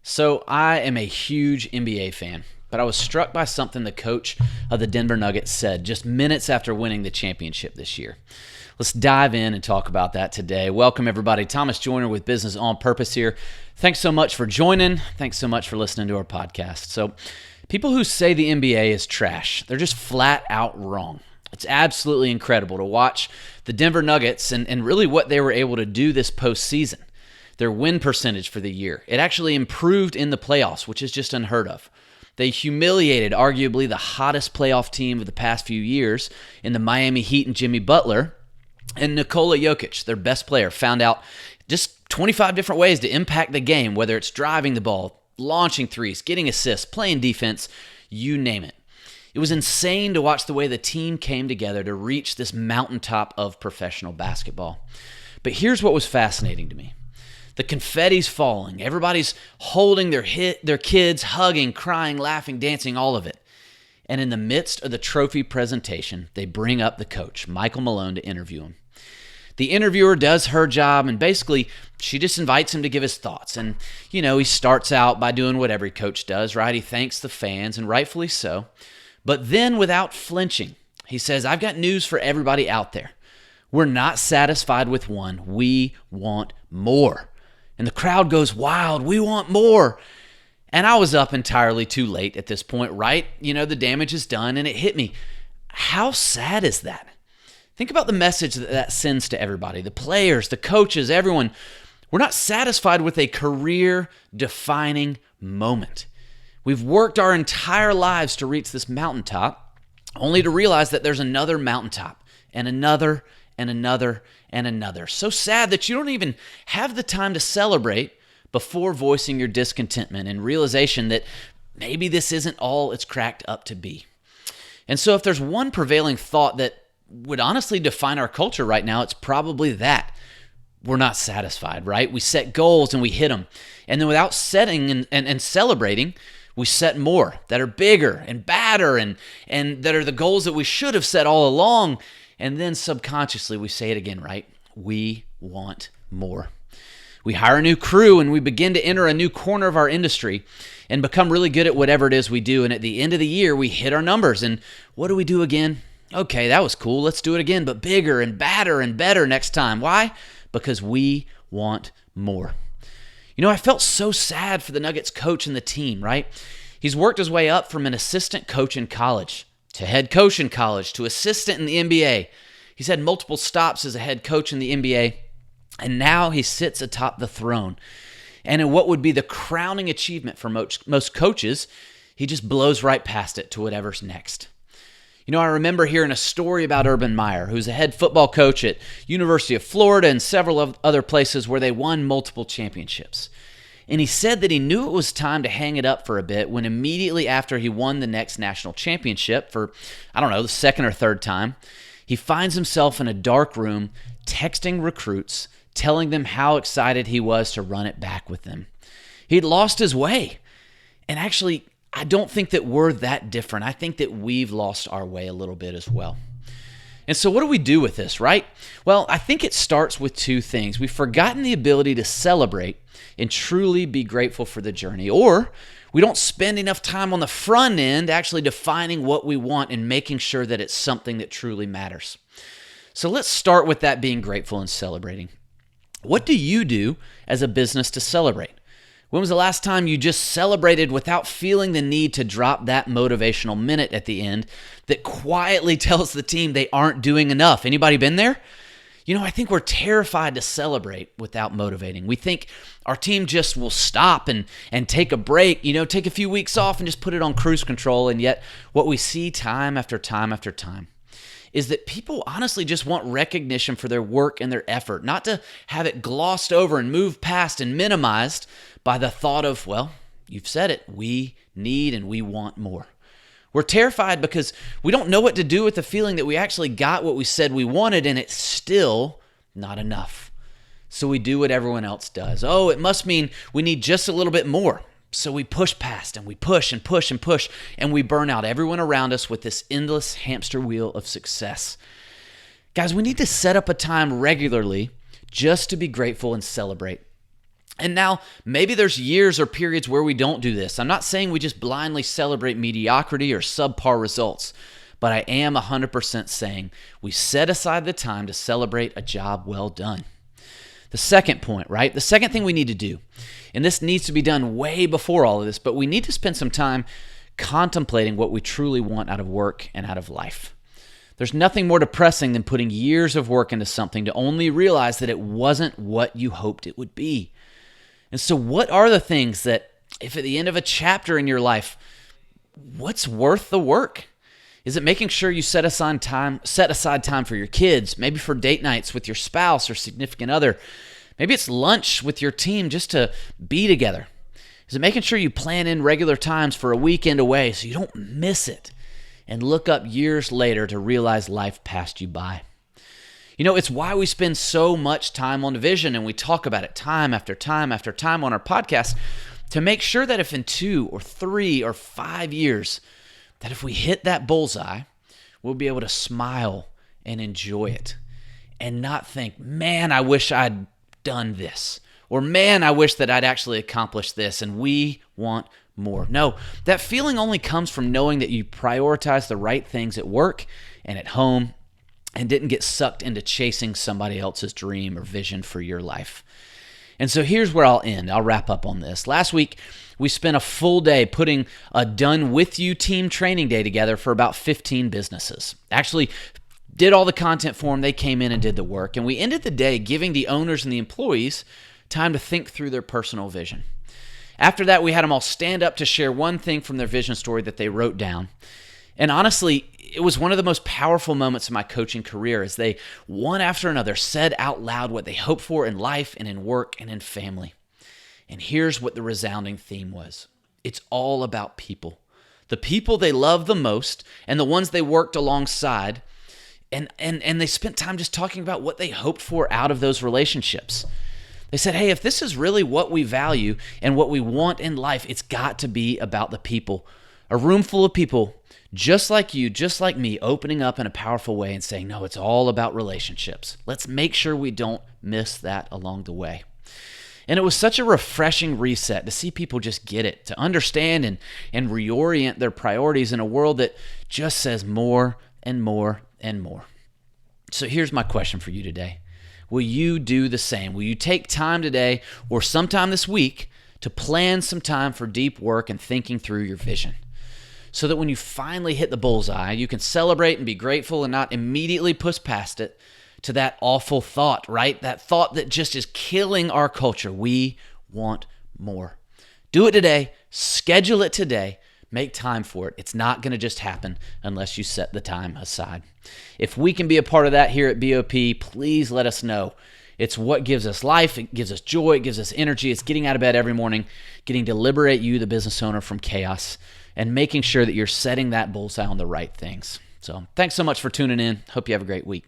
So I am a huge NBA fan, but I was struck by something the coach of the Denver Nuggets said just minutes after winning the championship this year. Let's dive in and talk about that today. Welcome, everybody. Thomas Joyner with Business on Purpose here. Thanks so much for joining. Thanks so much for listening to our podcast. So, people who say the NBA is trash, they're just flat out wrong. It's absolutely incredible to watch the Denver Nuggets and really what they were able to do this postseason. Their win percentage for the year, it actually improved in the playoffs, which is just unheard of. They humiliated arguably the hottest playoff team of the past few years in the Miami Heat and Jimmy Butler. And Nikola Jokic, their best player, found out just 25 different ways to impact the game, whether it's driving the ball, launching threes, getting assists, playing defense, you name it. It was insane to watch the way the team came together to reach this mountaintop of professional basketball. But here's what was fascinating to me. The confetti's falling. Everybody's holding their kids, hugging, crying, laughing, dancing, all of it. And in the midst of the trophy presentation, they bring up the coach, Michael Malone, to interview him. The interviewer does her job, and basically, she just invites him to give his thoughts. And, he starts out by doing what every coach does, right? He thanks the fans, and rightfully so. But then, without flinching, he says, I've got news for everybody out there. We're not satisfied with one. We want more. And the crowd goes wild. We want more. And I was up entirely too late at this point, right? The damage is done, and it hit me. How sad is that? Think about the message that sends to everybody, the players, the coaches, everyone. We're not satisfied with a career-defining moment. We've worked our entire lives to reach this mountaintop, only to realize that there's another mountaintop, and another, and another, and another. So sad that you don't even have the time to celebrate before voicing your discontentment and realization that maybe this isn't all it's cracked up to be. And so if there's one prevailing thought that would honestly define our culture right now, it's probably that. We're not satisfied, right? We set goals and we hit them. And then without setting and celebrating, we set more that are bigger and badder and that are the goals that we should have set all along. And then subconsciously we say it again, right? We want more. We hire a new crew and we begin to enter a new corner of our industry and become really good at whatever it is we do. And at the end of the year, we hit our numbers. And what do we do again? Okay, that was cool. Let's do it again, but bigger and badder and better next time. Why? Because we want more. I felt so sad for the Nuggets coach and the team, right? He's worked his way up from an assistant coach in college to head coach in college, to assistant in the NBA. He's had multiple stops as a head coach in the NBA, and now he sits atop the throne. And in what would be the crowning achievement for most coaches, he just blows right past it to whatever's next. I remember hearing a story about Urban Meyer, who's a head football coach at University of Florida and several other places where they won multiple championships. And he said that he knew it was time to hang it up for a bit when immediately after he won the next national championship for, the second or third time, he finds himself in a dark room texting recruits, telling them how excited he was to run it back with them. He'd lost his way. And actually, I don't think that we're that different. I think that we've lost our way a little bit as well. And so what do we do with this, right? Well, I think it starts with two things. We've forgotten the ability to celebrate and truly be grateful for the journey. Or we don't spend enough time on the front end actually defining what we want and making sure that it's something that truly matters. So let's start with that being grateful and celebrating. What do you do as a business to celebrate? When was the last time you just celebrated without feeling the need to drop that motivational minute at the end that quietly tells the team they aren't doing enough? Anybody been there? I think we're terrified to celebrate without motivating. We think our team just will stop and take a break, take a few weeks off and just put it on cruise control. And yet what we see time after time after time is that people honestly just want recognition for their work and their effort, not to have it glossed over and moved past and minimized by the thought of, well, you've said it, we need and we want more. We're terrified because we don't know what to do with the feeling that we actually got what we said we wanted and it's still not enough. So we do what everyone else does. Oh, it must mean we need just a little bit more. So we push past and we push and push and push and we burn out everyone around us with this endless hamster wheel of success. Guys, we need to set up a time regularly just to be grateful and celebrate. And now maybe there's years or periods where we don't do this. I'm not saying we just blindly celebrate mediocrity or subpar results, but I am 100% saying we set aside the time to celebrate a job well done. The second point, right? The second thing we need to do, and this needs to be done way before all of this, but we need to spend some time contemplating what we truly want out of work and out of life. There's nothing more depressing than putting years of work into something to only realize that it wasn't what you hoped it would be. And so what are the things that, if at the end of a chapter in your life, what's worth the work? Is it making sure you set aside time for your kids, maybe for date nights with your spouse or significant other? Maybe it's lunch with your team just to be together. Is it making sure you plan in regular times for a weekend away so you don't miss it and look up years later to realize life passed you by? You know, it's why we spend so much time on vision, and we talk about it time after time after time on our podcast, to make sure that if in 2 or 3 or 5 years, that if we hit that bullseye, we'll be able to smile and enjoy it and not think, man, I wish I'd done this, or man, I wish that I'd actually accomplished this, and we want more. No, that feeling only comes from knowing that you prioritize the right things at work and at home and didn't get sucked into chasing somebody else's dream or vision for your life. And so here's where I'll end. I'll wrap up on this. Last week, we spent a full day putting a Done With You team training day together for about 15 businesses. Actually, did all the content for them. They came in and did the work. And we ended the day giving the owners and the employees time to think through their personal vision. After that, we had them all stand up to share one thing from their vision story that they wrote down. And honestly, it was one of the most powerful moments of my coaching career as they, one after another, said out loud what they hoped for in life and in work and in family. And here's what the resounding theme was. It's all about people. The people they love the most and the ones they worked alongside. And they spent time just talking about what they hoped for out of those relationships. They said, hey, if this is really what we value and what we want in life, it's got to be about the people. A room full of people just like you, just like me, opening up in a powerful way and saying, no, it's all about relationships. Let's make sure we don't miss that along the way. And it was such a refreshing reset to see people just get it, to understand and reorient their priorities in a world that just says more and more and more. So here's my question for you today. Will you do the same? Will you take time today or sometime this week to plan some time for deep work and thinking through your vision, so that when you finally hit the bullseye, you can celebrate and be grateful and not immediately push past it to that awful thought, right? That thought that just is killing our culture. We want more. Do it today. Schedule it today. Make time for it. It's not going to just happen unless you set the time aside. If we can be a part of that here at BOP, please let us know. It's what gives us life. It gives us joy. It gives us energy. It's getting out of bed every morning, getting to liberate you, the business owner, from chaos, and making sure that you're setting that bullseye on the right things. So thanks so much for tuning in. Hope you have a great week.